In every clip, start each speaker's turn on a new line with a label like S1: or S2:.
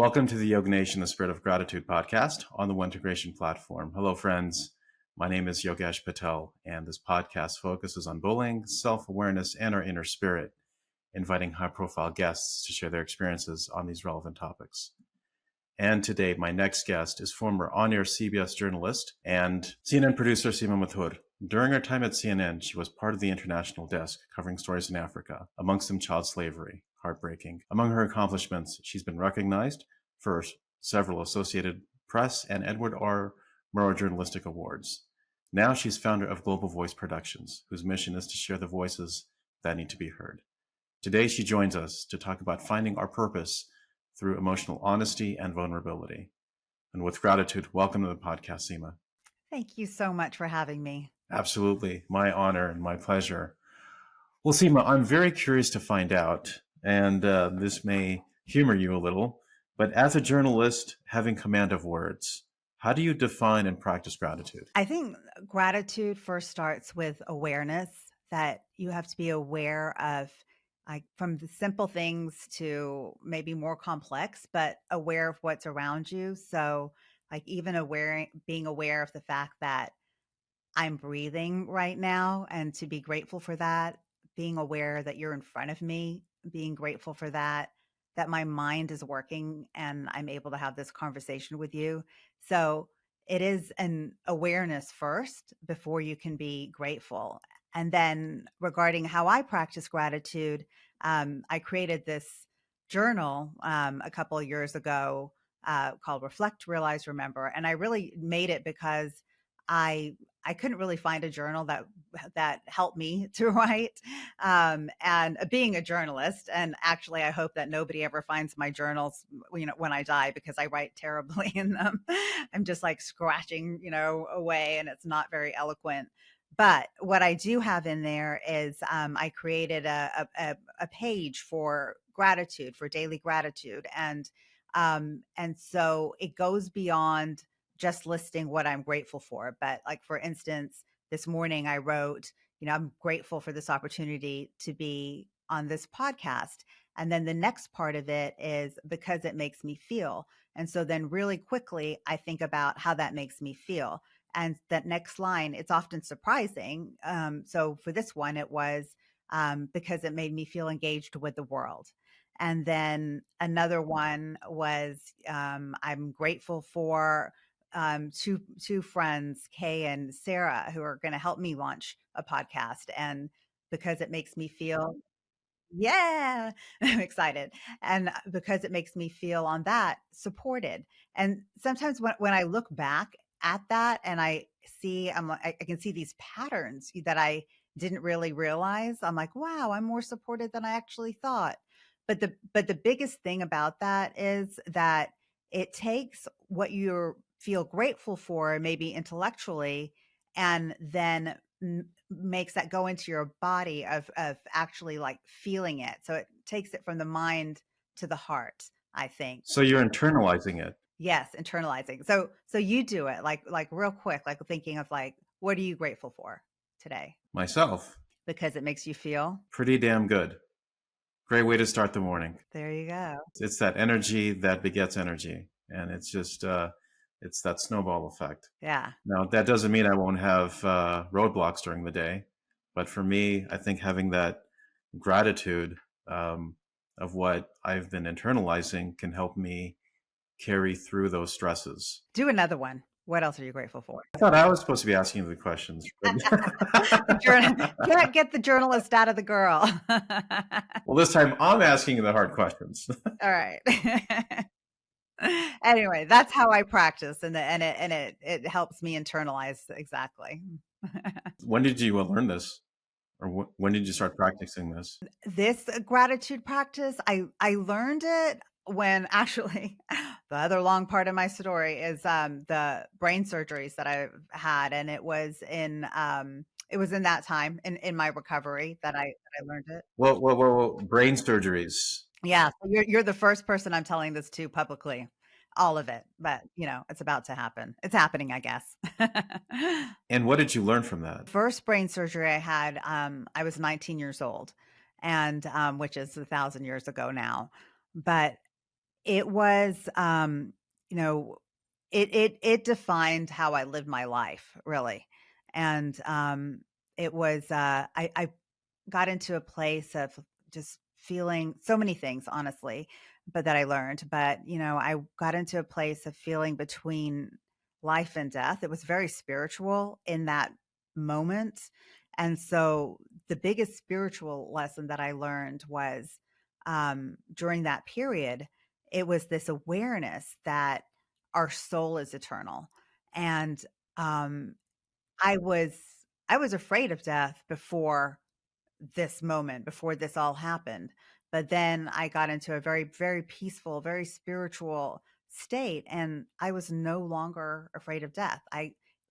S1: Welcome to the YoggNation, the Spirit of Gratitude podcast on the Integration platform. Hello, friends. My name is Yogesh Patel, and this podcast focuses on bullying, self-awareness, and our inner spirit, inviting high-profile guests to share their experiences on these relevant topics. And today, my next guest is former on-air CBS journalist and CNN producer Seema Mathur. During her time at CNN, she was part of the international desk covering stories in Africa, amongst them child slavery. Heartbreaking. Among her accomplishments, she's been recognized for several Associated Press and Edward R. Murrow Journalistic Awards. Now she's founder of Global Voice Productions, whose mission is to share the voices that need to be heard. Today, she joins us to talk about finding our purpose through emotional honesty and vulnerability. And with gratitude, welcome to the podcast, Seema.
S2: Thank you so much for having me.
S1: Absolutely. My honor and my pleasure. Well, Seema, I'm very curious to find out, and this may humor you a little, but as a journalist having command of words, how do you define and practice gratitude?
S2: I think gratitude first starts with awareness, that you have to be aware of, like, from the simple things to maybe more complex, but aware of what's around you. So like even being aware of the fact that I'm breathing right now and to be grateful for that, being aware that you're in front of me, being grateful for that, that my mind is working and I'm able to have this conversation with you. So it is an awareness first before you can be grateful. And then regarding how I practice gratitude, I created this journal a couple of years ago called Reflect, Realize, Remember. And I really made it because I couldn't really find a journal that helped me to write. And being a journalist, and actually, I hope that nobody ever finds my journals, when I die, because I write terribly in them. I'm just like scratching, away, and it's not very eloquent. But what I do have in there is I created a page for gratitude, for daily gratitude, and so it goes beyond just listing what I'm grateful for. But like, for instance, this morning I wrote, I'm grateful for this opportunity to be on this podcast. And then the next part of it is because it makes me feel. And so then really quickly, I think about how that makes me feel. And that next line, it's often surprising. So for this one, it was because it made me feel engaged with the world. And then another one was I'm grateful for two friends, Kay and Sarah, who are going to help me launch a podcast. And because it makes me feel, yeah, I'm excited. And because it makes me feel on that supported. And sometimes when I look back at that and I can see these patterns that I didn't really realize. I'm like, wow, I'm more supported than I actually thought. But the biggest thing about that is that it takes what you feel grateful for, maybe intellectually, and then makes that go into your body of actually like feeling it. So it takes it from the mind to the heart, I think.
S1: So you're internalizing it.
S2: Yes, internalizing. So you do it like real quick, like thinking of like, what are you grateful for today?
S1: Myself,
S2: Because it makes you feel.
S1: pretty damn good. Great way to start the morning.
S2: There you go.
S1: It's that energy that begets energy. And it's just, it's that snowball effect.
S2: Yeah.
S1: Now, that doesn't mean I won't have roadblocks during the day. But for me, I think having that gratitude of what I've been internalizing can help me carry through those stresses.
S2: Do another one. What else are you grateful for?
S1: I thought I was supposed to be asking you the questions.
S2: Can't get the journalist out of the girl.
S1: Well, this time I'm asking you the hard questions.
S2: All right. Anyway, that's how I practice, and it helps me internalize exactly.
S1: When did you learn this? Or when did you start practicing this?
S2: This gratitude practice, I learned it when actually the other long part of my story is the brain surgeries that I've had, and it was in that time in my recovery that I learned it.
S1: Well, brain surgeries.
S2: Yeah, so you're the first person I'm telling this to publicly, all of it, but it's about to happen. It's happening, I guess.
S1: And what did you learn from that?
S2: First brain surgery I had, I was 19 years old, and which is 1,000 years ago now. But It was, you know, it defined how I lived my life, really. And, it was, I got into a place of just feeling so many things, honestly, but that I learned. But, I got into a place of feeling between life and death. It was very spiritual in that moment. And so the biggest spiritual lesson that I learned was during that period, it was this awareness that our soul is eternal. And um, I was I was afraid of death before this moment, before this all happened. But then I got into a very, very peaceful, very spiritual state, and I was no longer afraid of death.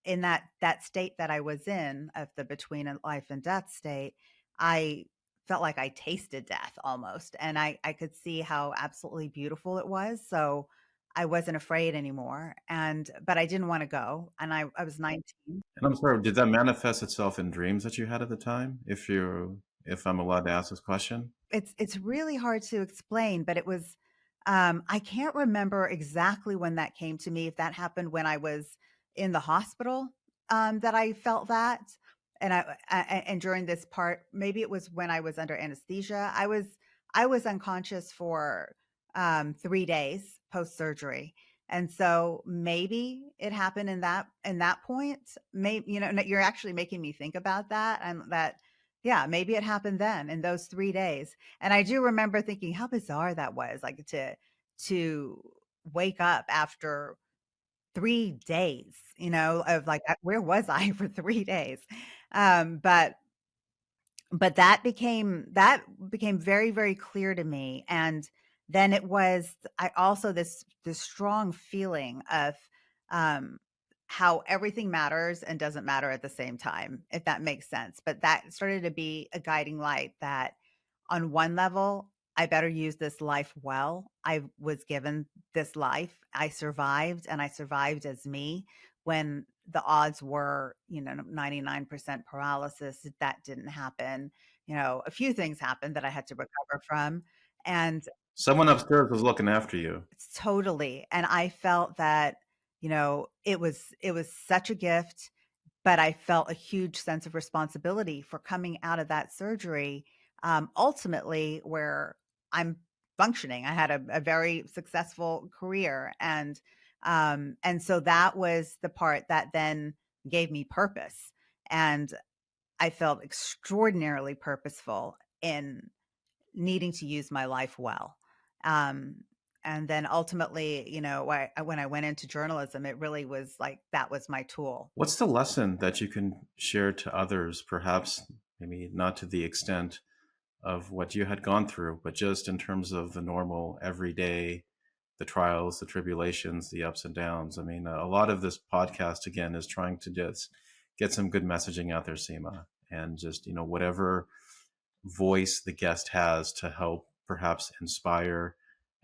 S2: In that state that I was in, of the between a life and death state, I felt like I tasted death almost, and I could see how absolutely beautiful it was. So I wasn't afraid anymore, but I didn't want to go, and I was 19.
S1: And I'm sorry, did that manifest itself in dreams that you had at the time? If I'm allowed to ask this question?
S2: It's really hard to explain, but it was, I can't remember exactly when that came to me, if that happened when I was in the hospital, that I felt that, and during this part, maybe it was when I was under anesthesia. I was unconscious for, 3 days post-surgery, and so maybe it happened in that point. Maybe, you're actually making me think about that, and that, yeah, maybe it happened then in those 3 days. And I do remember thinking how bizarre that was, like, to wake up after 3 days, of like, where was I for 3 days? But that became very, very clear to me. And then it was I also this strong feeling of, um, how everything matters and doesn't matter at the same time, if that makes sense. But that started to be a guiding light that on one level, I better use this life well. I was given this life. I survived, and I survived as me when the odds were, 99% paralysis. That didn't happen. A few things happened that I had to recover from. And
S1: Someone upstairs was looking after you.
S2: totally. And I felt that, it was such a gift, but I felt a huge sense of responsibility for coming out of that surgery, ultimately where I'm functioning. I had a very successful career, and so that was the part that then gave me purpose, and I felt extraordinarily purposeful in needing to use my life well. Um, and then ultimately, when I went into journalism, it really was like that was my tool.
S1: What's the lesson that you can share to others, perhaps maybe not to the extent of what you had gone through, but just in terms of the normal everyday, the trials, the tribulations, the ups and downs? I mean, a lot of this podcast, again, is trying to just get some good messaging out there, Seema, and just, whatever voice the guest has to help perhaps inspire,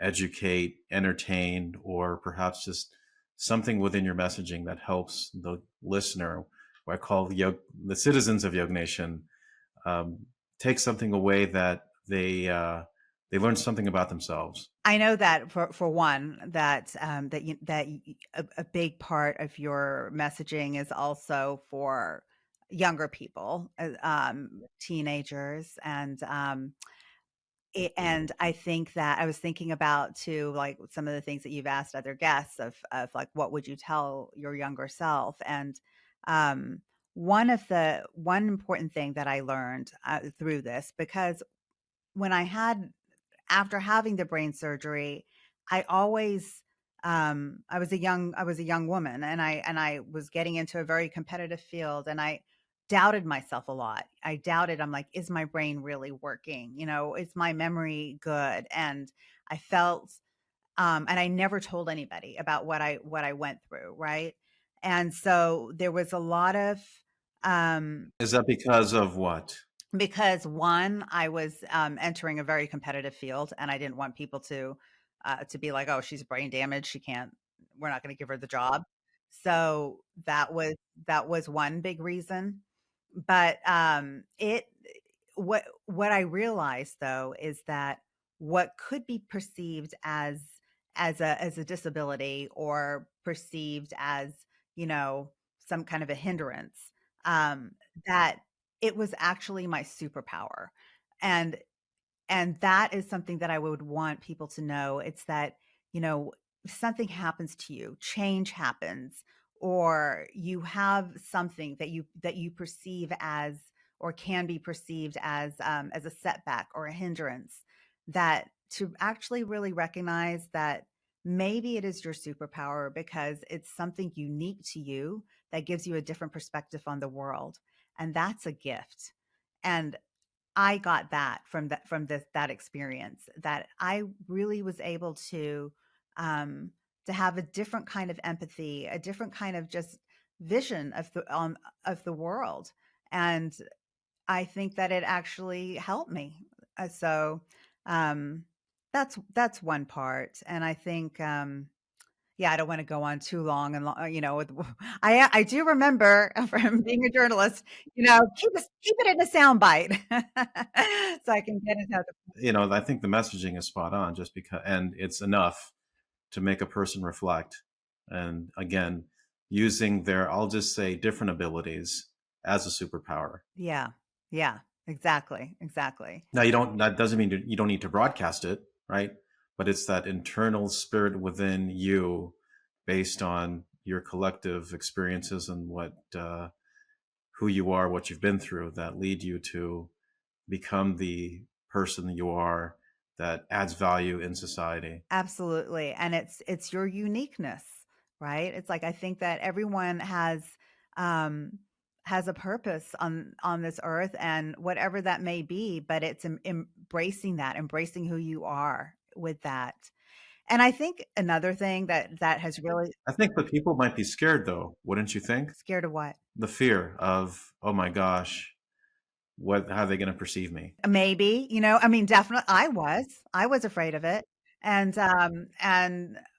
S1: educate, entertain, or perhaps just something within your messaging that helps the listener, what I call the citizens of YoggNation, um, take something away that they learn something about themselves.
S2: I know that for one, a big part of your messaging is also for younger people, teenagers, and I think that I was thinking about too, like some of the things that you've asked other guests of like, what would you tell your younger self? And um, one important thing that I learned through this, because when after having the brain surgery, I always I was a young woman, and I was getting into a very competitive field, and I doubted myself a lot. I doubted, I'm like, is my brain really working? Is my memory good? And I felt and I never told anybody about what I went through, right? And so there was a lot of um
S1: Is that because of what?
S2: because one, I was entering a very competitive field, and I didn't want people to be like, "Oh, she's brain damaged. She can't. We're not going to give her the job." So that was one big reason. But it what I realized though is that what could be perceived as as a disability or perceived as, you know, some kind of a hindrance, um, that it was actually my superpower. And and that is something that I would want people to know. It's that, you know, if something happens to you, change happens, or you have something that you perceive as or can be perceived as a setback or a hindrance, that to actually really recognize that maybe it is your superpower because it's something unique to you that gives you a different perspective on the world. And that's a gift. And I got that from this that experience, that I really was able to have a different kind of empathy, a different kind of just vision of the world. And I think that it actually helped me. So um that's one part. And I think yeah, I don't wanna go on too long and you know, with I do remember from being a journalist, you know, keep it in a sound bite so I can get into the
S1: I think the messaging is spot on, just because, and it's enough to make a person reflect. And again, using their, I'll just say, different abilities as a superpower.
S2: yeah, yeah, exactly, exactly.
S1: Now, you don't, that doesn't mean you don't need to broadcast it, right? But it's that internal spirit within you based on your collective experiences and who you are, what you've been through, that lead you to become the person that you are, that adds value in society.
S2: Absolutely, and it's your uniqueness, right? It's like I think that everyone um has a purpose on this earth and whatever that may be, but it's embracing that, embracing who you are with that. And I think another thing that has really
S1: I think that people might be scared, though, wouldn't you think?
S2: scared of what?
S1: The fear of, oh my gosh, how are they going to perceive me?
S2: Maybe, you know, I mean, definitely I was afraid of it. And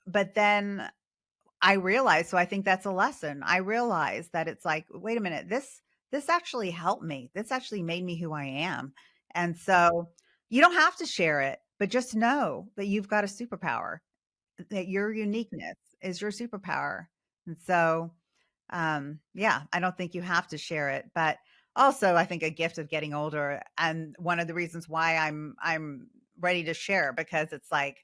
S2: but then I realized, so I think that's a lesson. I realized that it's like, wait a minute, this actually helped me. This actually made me who I am. And so you don't have to share it, but just know that you've got a superpower, that your uniqueness is your superpower. And so yeah, I don't think you have to share it, but also I think a gift of getting older, and one of the reasons why I'm ready to share, because it's like,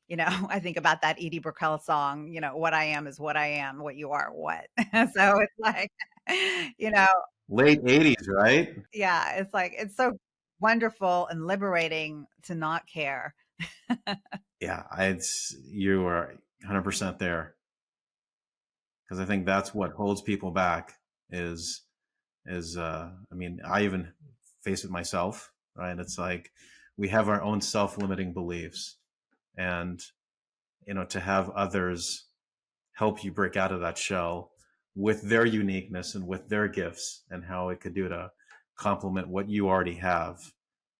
S2: you know, I think about that Edie Brickell song, you know, what I am is what I am, what you are, what. So it's like, you know,
S1: Late 80s, right?
S2: yeah, it's like it's so wonderful and liberating to not care.
S1: Yeah, you are 100% there, because I think that's what holds people back is I mean, I even face it myself, right? It's like we have our own self-limiting beliefs, and to have others help you break out of that shell with their uniqueness and with their gifts and how it could do to complement what you already have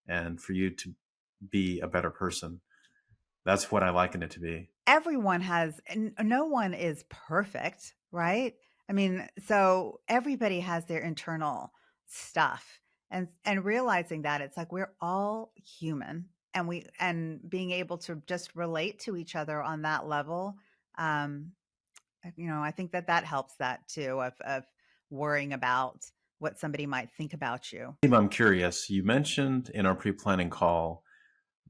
S1: and for you to be a better person. That's what I liken it to be.
S2: Everyone has, and no one is perfect, right? I mean, so everybody has their internal stuff, and realizing that it's like we're all human, and being able to just relate to each other on that level. um you know, I think that that helps that too, of worrying about what somebody might think about you.
S1: I'm curious. You mentioned in our pre-planning call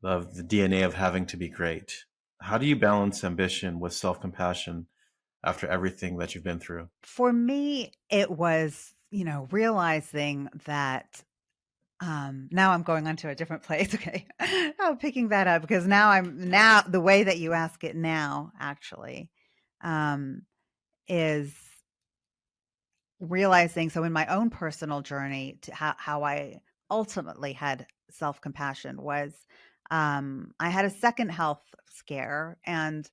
S1: of the DNA of having to be great. How do you balance ambition with self-compassion after everything that you've been through?
S2: For me, it was, you know, realizing that now I'm going on to a different place. Okay. I'm picking that up because now the way that you ask it now actually um is realizing, so in my own personal journey to how I ultimately had self-compassion was I had a second health scare, and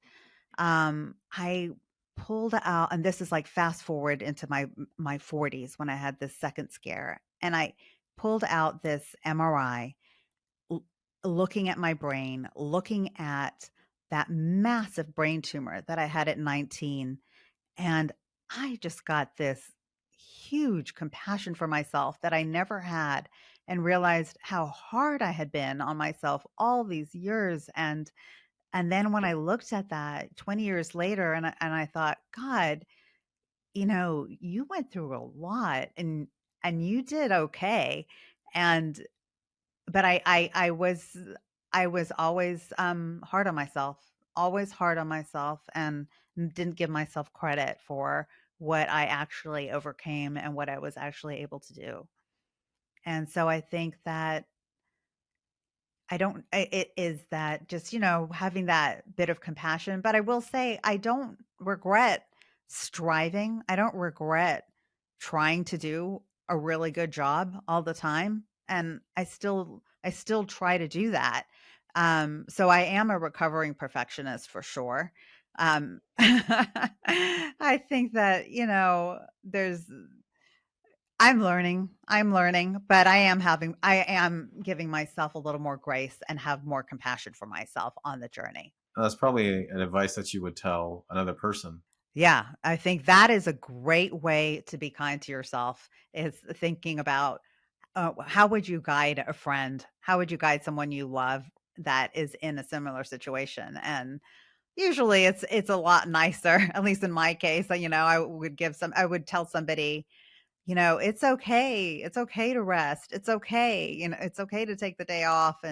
S2: I pulled out, and this is like fast forward into my 40s when I had this second scare, and I pulled out this MRI, l- looking at my brain, looking at that massive brain tumor that I had at 19, and I just got this huge compassion for myself that I never had, and realized how hard I had been on myself all these years. And And then when I looked at that 20 years later and I thought, God, you went through a lot and you did okay. And but I was always hard on myself, always hard on myself, and didn't give myself credit for what I actually overcame and what I was actually able to do. And so I think that I don't it is that just, having that bit of compassion, but I will say I don't regret striving. I don't regret trying to do a really good job all the time, and I still try to do that. So I am a recovering perfectionist for sure. I think that, there's I'm learning, but I am giving myself a little more grace and have more compassion for myself on the journey.
S1: That's probably an advice that you would tell another person.
S2: Yeah, I think that is a great way to be kind to yourself, is thinking about, how would you guide a friend? How would you guide someone you love that is in a similar situation? And usually it's a lot nicer, at least in my case, I would tell somebody, it's okay. It's okay to rest. It's okay. It's okay to take the day off,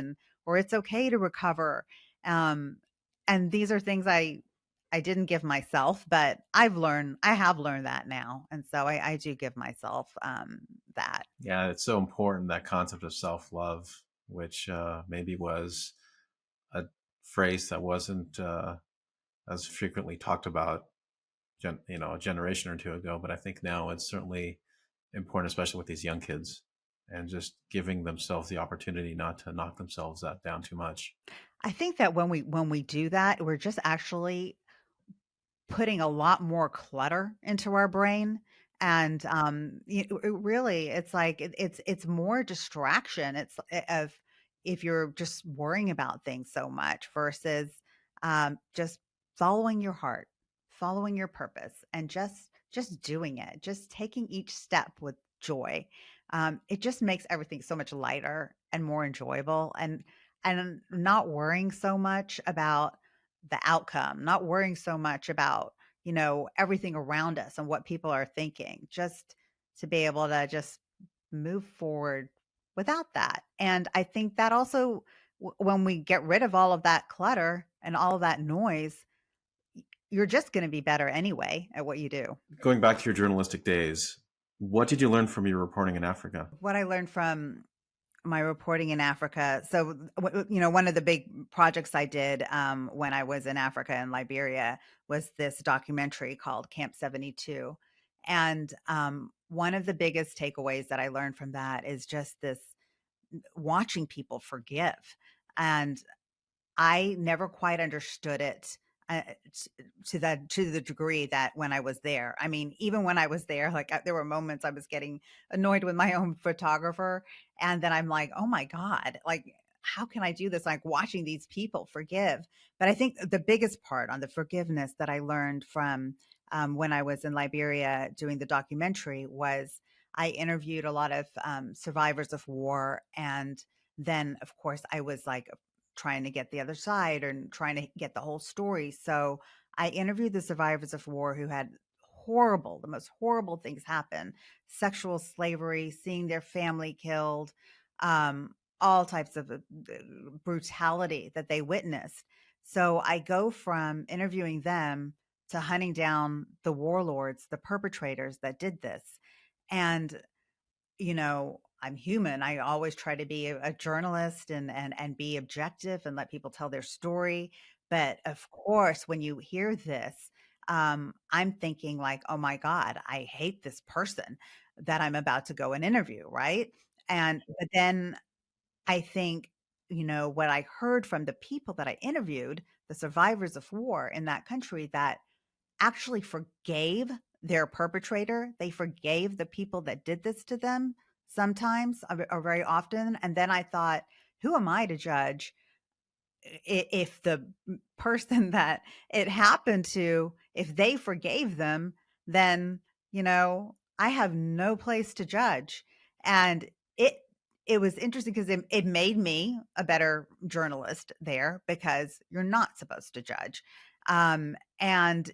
S2: or it's okay to recover. Um, and these are things I didn't give myself, but I have learned that now. And so I do give myself that.
S1: Yeah, it's so important, that concept of self love, which maybe was a phrase that wasn't as frequently talked about, a generation or two ago. But I think now it's certainly important, especially with these young kids, and just giving themselves the opportunity not to knock themselves that down too much.
S2: I think that when we do that, we're just actually putting a lot more clutter into our brain. And really, it's like it's more distraction. It's of if you're just worrying about things so much versus just following your heart, following your purpose, and just doing it, just taking each step with joy. It just makes everything so much lighter and more enjoyable, and not worrying so much about the outcome, not worrying so much about, everything around us and what people are thinking, just to be able to just move forward without that. And I think that also, when we get rid of all of that clutter and all of that noise, you're just going to be better anyway at what you do.
S1: Going back to your journalistic days, what did you learn from your reporting in Africa?
S2: What I learned from my reporting in Africa. So, one of the big projects I did when I was in Africa and Liberia was this documentary called Camp 72. And one of the biggest takeaways that I learned from that is just this watching people forgive. And I never quite understood it uh, to the degree that when I was there. I mean, even when I was there, like there were moments I was getting annoyed with my own photographer, and then I'm like, oh my god, like how can I do this? Like watching these people forgive. But I think the biggest part on the forgiveness that I learned from when I was in Liberia doing the documentary was I interviewed a lot of survivors of war, and then of course I was like trying to get the other side and trying to get the whole story. So I interviewed the survivors of war who had the most horrible things happen: sexual slavery, seeing their family killed, all types of brutality that they witnessed. So I go from interviewing them to hunting down the warlords, the perpetrators that did this. And I'm human. I always try to be a journalist and be objective and let people tell their story. But of course, when you hear this, I'm thinking like, oh my God, I hate this person that I'm about to go and interview, right? And but then I think, what I heard from the people that I interviewed, the survivors of war in that country that actually forgave their perpetrator. They forgave the people that did this to them sometimes, or very often. And then I thought, who am I to judge if the person that it happened to, if they forgave them, then, I have no place to judge. And it it was interesting because it made me a better journalist there because you're not supposed to judge. And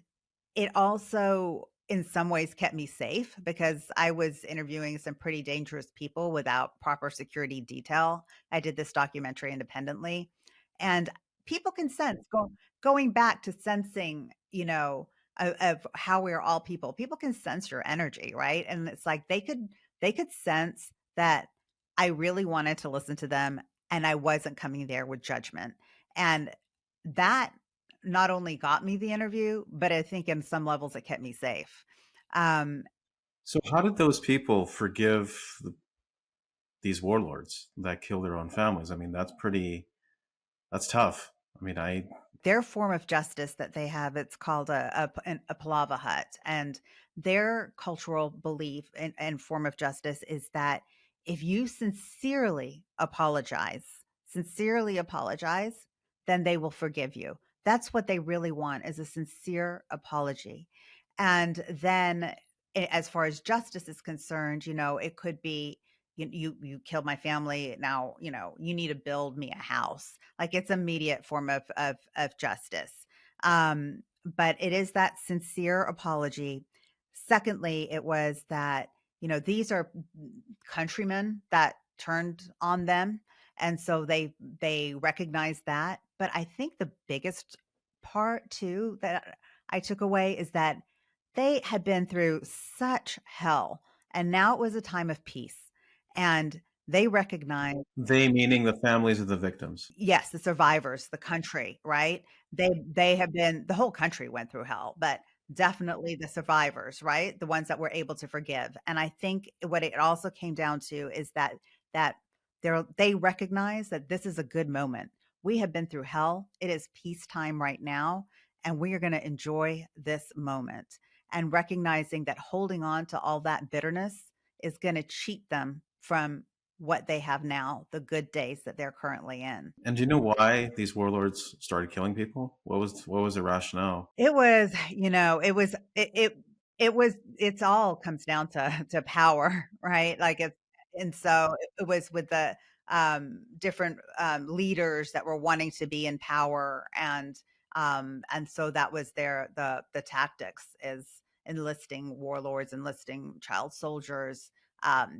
S2: it also, in some ways, kept me safe because I was interviewing some pretty dangerous people without proper security detail. I did this documentary independently, and people can sense going back to sensing, of how we're all people. People can sense your energy, right? And it's like they could sense that I really wanted to listen to them and I wasn't coming there with judgment. And that not only got me the interview, but I think in some levels it kept me safe. Um,
S1: So how did those people forgive these warlords that kill their own families? I mean, that's tough. I mean, I
S2: their form of justice that they have, it's called a palava hut, and their cultural belief and form of justice is that if you sincerely apologize, then they will forgive you. That's what they really want, is a sincere apology. And then as far as justice is concerned, it could be you killed my family. Now, you need to build me a house. Like, it's immediate form of justice. But it is that sincere apology. Secondly, it was that, these are countrymen that turned on them. And so they recognize that. But I think the biggest part too that I took away is that they had been through such hell, and now it was a time of peace. And they recognize,
S1: they meaning the families of the victims.
S2: yes, the survivors, the country, right? They have been, the whole country went through hell, but definitely the survivors, right? The ones that were able to forgive. And I think what it also came down to is that they recognize that this is a good moment. We have been through hell. It is peacetime right now, and we are going to enjoy this moment. And recognizing that holding on to all that bitterness is going to cheat them from what they have now, the good days that they're currently in.
S1: And do you know why these warlords started killing people? What was the rationale?
S2: It was, it's all comes down to power, right? Like, it's and so it was with the different leaders that were wanting to be in power, and so that was the tactics, is enlisting warlords, enlisting child soldiers.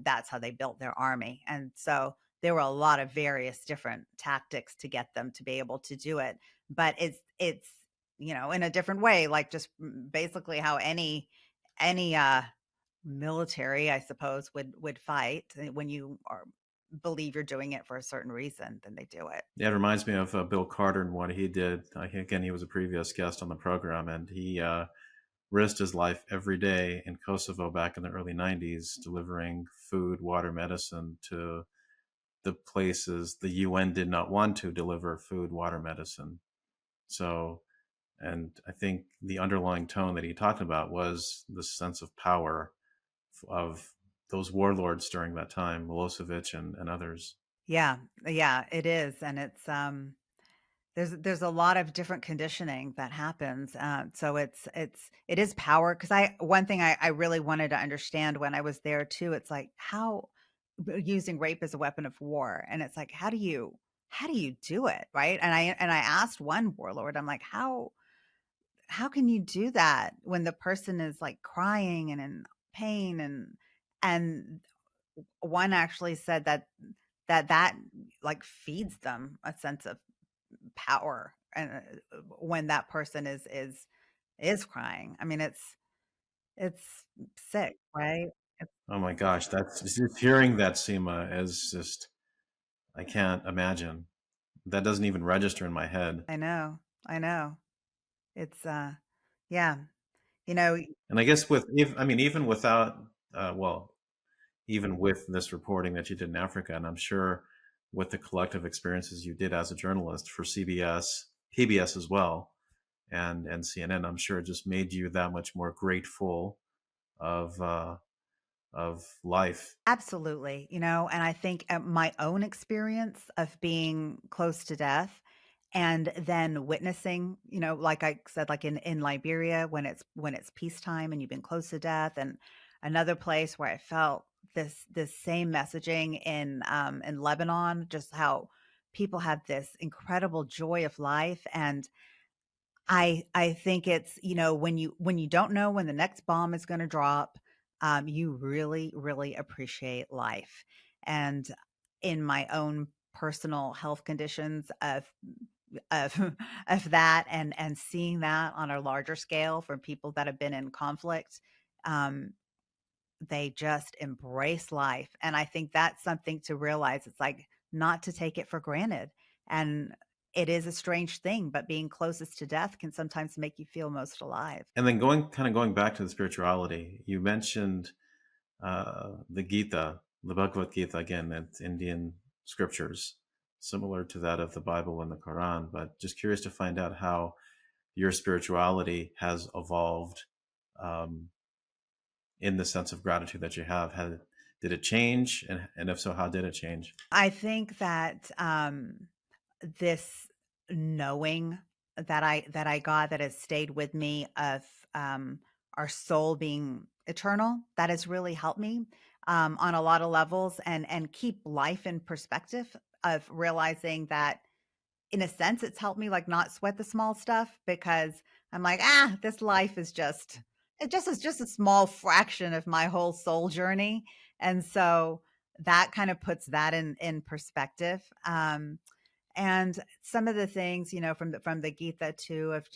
S2: That's how they built their army. And so there were a lot of various different tactics to get them to be able to do it. But it's in a different way, like just basically how any military, I suppose, would fight. When you are believe you're doing it for a certain reason, then they do it.
S1: Yeah, it reminds me of Bill Carter and what he did. Again, he was a previous guest on the program, and he risked his life every day in Kosovo back in the early 90s, delivering food, water, medicine to the places the UN did not want to deliver food, water, medicine. So, and I think the underlying tone that he talked about was the sense of power of those warlords during that time, Milosevic and others.
S2: Yeah, yeah, it is. And there's a lot of different conditioning that happens. So it is power. Because I one thing I really wanted to understand when I was there too, it's like, how using rape as a weapon of war, and it's like, how do you do it, right? And I asked one warlord, I'm like, how can you do that when the person is like crying and in pain? And one actually said that like feeds them a sense of power, and when that person is crying. I mean, it's sick, right? It's,
S1: Oh my gosh, that's just hearing that, Seema, is just, I can't imagine. That doesn't even register in my head.
S2: I know. It's yeah, you know,
S1: And I guess I mean, even without, well, even with this reporting that you did in Africa, and I'm sure with the collective experiences you did as a journalist for CBS, PBS as well, and CNN, I'm sure it just made you that much more grateful of life.
S2: absolutely, and I think my own experience of being close to death, and then witnessing, like I said, like in Liberia, when it's peacetime and you've been close to death, and another place where I felt this same messaging in Lebanon, just how people have this incredible joy of life. And I think it's, when you don't know when the next bomb is going to drop, you really, really appreciate life. And in my own personal health conditions of of that, and seeing that on a larger scale from people that have been in conflict, um, they just embrace life. And I think that's something to realize. It's like not to take it for granted. And it is a strange thing, but being closest to death can sometimes make you feel most alive.
S1: And then going back to the spirituality, you mentioned the Gita, the Bhagavad Gita, again, it's Indian scriptures, similar to that of the Bible and the Quran. But just curious to find out how your spirituality has evolved, um, in the sense of gratitude that you have. Did it change? And if so, how did it change?
S2: I think that this knowing that I got, that has stayed with me, of um, our soul being eternal, that has really helped me on a lot of levels, and keep life in perspective, of realizing that in a sense, it's helped me, like, not sweat the small stuff, because I'm like, this life is just a small fraction of my whole soul journey. And so that kind of puts that in perspective. And some of the things, from the Gita too, of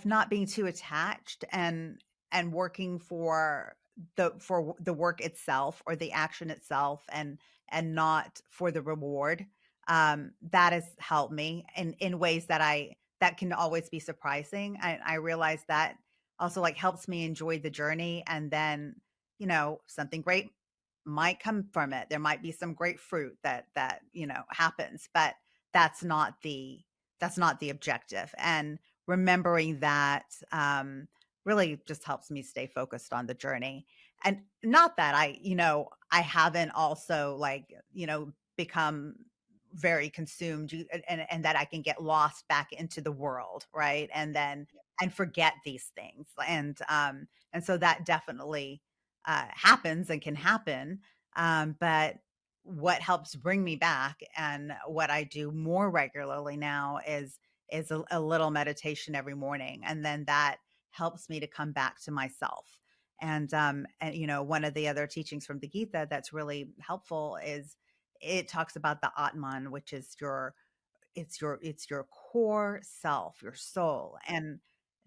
S2: not being too attached, and working for the work itself, or the action itself, and not for the reward. That has helped me in ways that can always be surprising. I realize that also, like, helps me enjoy the journey. And then, something great might come from it. There might be some great fruit that happens, but that's not the that's not the objective. And remembering that, really just helps me stay focused on the journey. And not that I haven't also, like, become very consumed, and that I can get lost back into the world, right? And forget these things. And so that definitely happens and can happen. But what helps bring me back, and what I do more regularly now, is a little meditation every morning, and then that helps me to come back to myself. And one of the other teachings from the Gita that's really helpful is, it talks about the Atman, which is your core self, your soul. And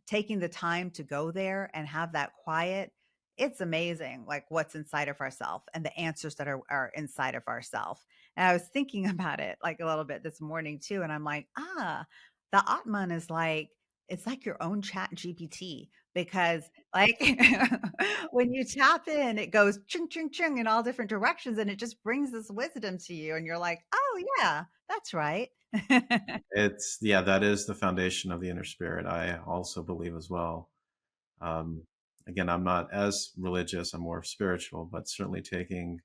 S2: taking the time to go there and have that quiet, it's amazing, like, what's inside of ourself, and the answers that are inside of ourself. And I was thinking about it, like, a little bit this morning too, and I'm like, the Atman is like, it's like your own chat GPT, because, like, when you tap in, it goes chung chung chung in all different directions, and it just brings this wisdom to you, and you're like, oh yeah, that's right.
S1: It's Yeah, that is the foundation of the inner spirit. I also believe as well. Um, Again, I'm not as religious; I'm more spiritual, but certainly taking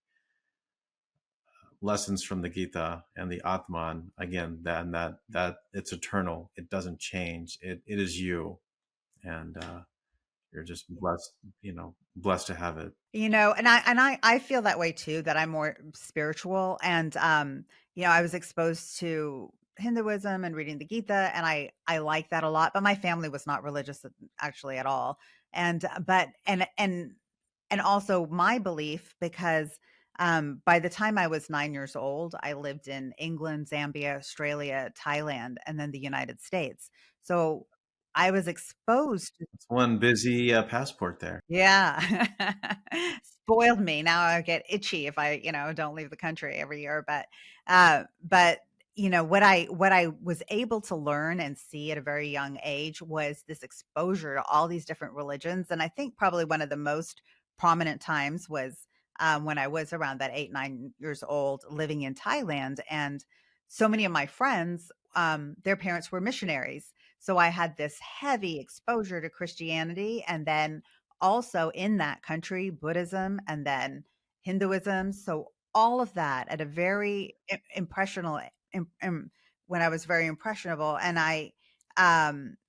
S1: lessons from the Gita and the Atman, again, that it's eternal. It doesn't change. It is you, and you're just blessed, blessed to have it.
S2: And I feel that way too, that I'm more spiritual. And I was exposed to Hinduism and reading the Gita, and I like that a lot. But my family was not religious, actually, at all. And but and also my belief, because by the time I was 9 years old, I lived in England, Zambia, Australia, Thailand, and then the United States. So I was exposed.
S1: It's one busy passport there.
S2: Yeah. Spoiled me. Now I get itchy if I don't leave the country every year. But what I was able to learn and see at a very young age was this exposure to all these different religions. And I think probably one of the most prominent times was when I was around that 8, 9 years old, living in Thailand. And so many of my friends, their parents were missionaries. So I had this heavy exposure to Christianity, and then also in that country, Buddhism, and then Hinduism. So all of that at a very impressionable, when I was very impressionable. And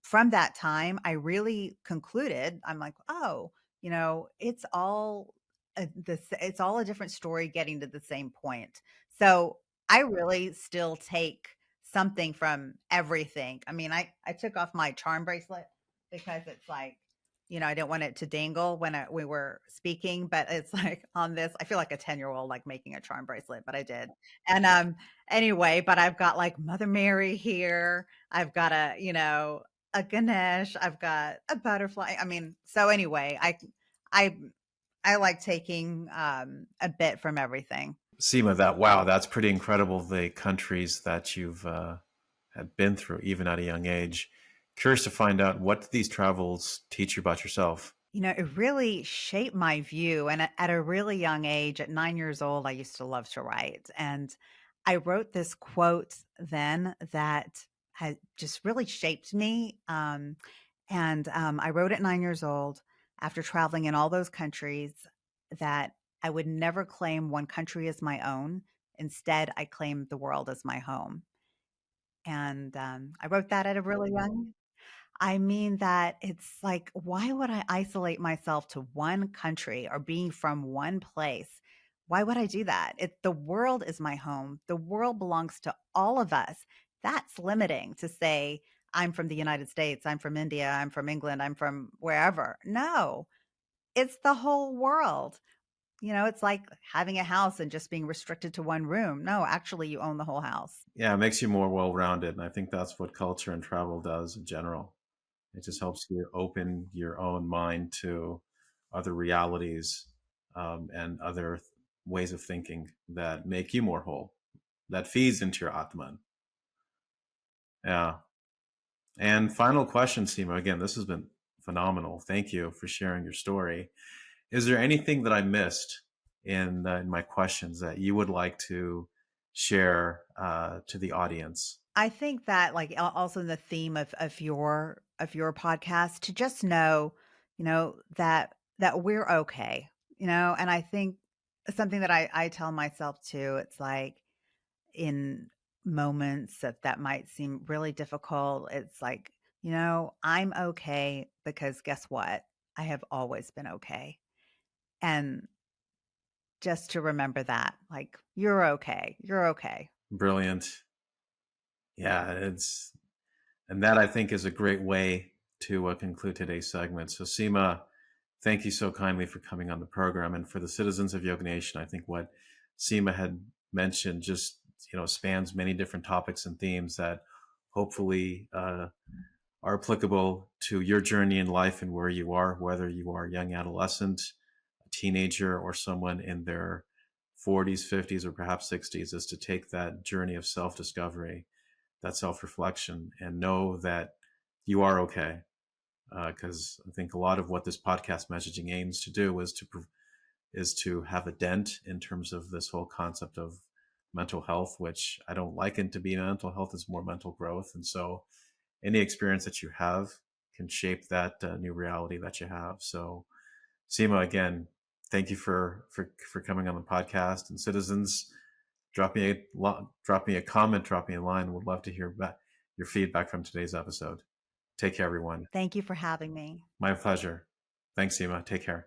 S2: from that time, I really concluded, I'm like, oh, it's all it's all a different story getting to the same point. So I really still take something from everything. I mean, I took off my charm bracelet because it's like, I didn't want it to dangle when we were speaking, but it's like on this, I feel like a 10-year-old like making a charm bracelet, but I did. And anyway, but I've got like Mother Mary here. I've got a Ganesh, I've got a butterfly. I mean, so anyway, I I like taking a bit from everything.
S1: Seema, wow, that's pretty incredible. The countries that you've had been through, even at a young age. Curious to find out, what did these travels teach you about yourself?
S2: It really shaped my view. And at a really young age, at 9 years old, I used to love to write. And I wrote this quote then that had just really shaped me. I wrote at 9 years old after traveling in all those countries that I would never claim one country as my own. Instead, I claimed the world as my home. And I wrote that at a really young. I mean that it's like, why would I isolate myself to one country or being from one place? Why would I do that? The world is my home. The world belongs to all of us. That's limiting to say, I'm from the United States, I'm from India, I'm from England, I'm from wherever. No, it's the whole world. It's like having a house and just being restricted to one room. No, actually, you own the whole house.
S1: Yeah, it makes you more well-rounded, and I think that's what culture and travel does in general. It just helps you open your own mind to other realities, and other ways of thinking that make you more whole, that feeds into your Atman. Yeah. And final question, Seema. Again, this has been phenomenal. Thank you for sharing your story. Is there anything that I missed in my questions that you would like to share to the audience?
S2: I think that like also in the theme of your podcast to just know, that we're okay, and I think something that I tell myself too, it's like in moments that might seem really difficult, it's like, I'm okay because guess what? I have always been okay. And just to remember that, like, you're okay. You're okay.
S1: Brilliant. Yeah, and that I think is a great way to conclude today's segment. So, Seema, thank you so kindly for coming on the program, and for the citizens of YoggNation. I think what Seema had mentioned just spans many different topics and themes that hopefully are applicable to your journey in life and where you are, whether you are a young adolescent, a teenager, or someone in their 40s, 50s, or perhaps 60s, is to take that journey of self-discovery, that self-reflection, and know that you are okay. Because I think a lot of what this podcast messaging aims to do is to have a dent in terms of this whole concept of mental health, which I don't like it to be mental health. Is more mental growth. And so any experience that you have can shape that new reality that you have. So, Seema, again, thank you for coming on the podcast. And citizens, drop me a comment, drop me a line. Would love to hear your feedback from today's episode. Take care, everyone.
S2: Thank you for having me.
S1: My pleasure. Thanks, Seema. Take care.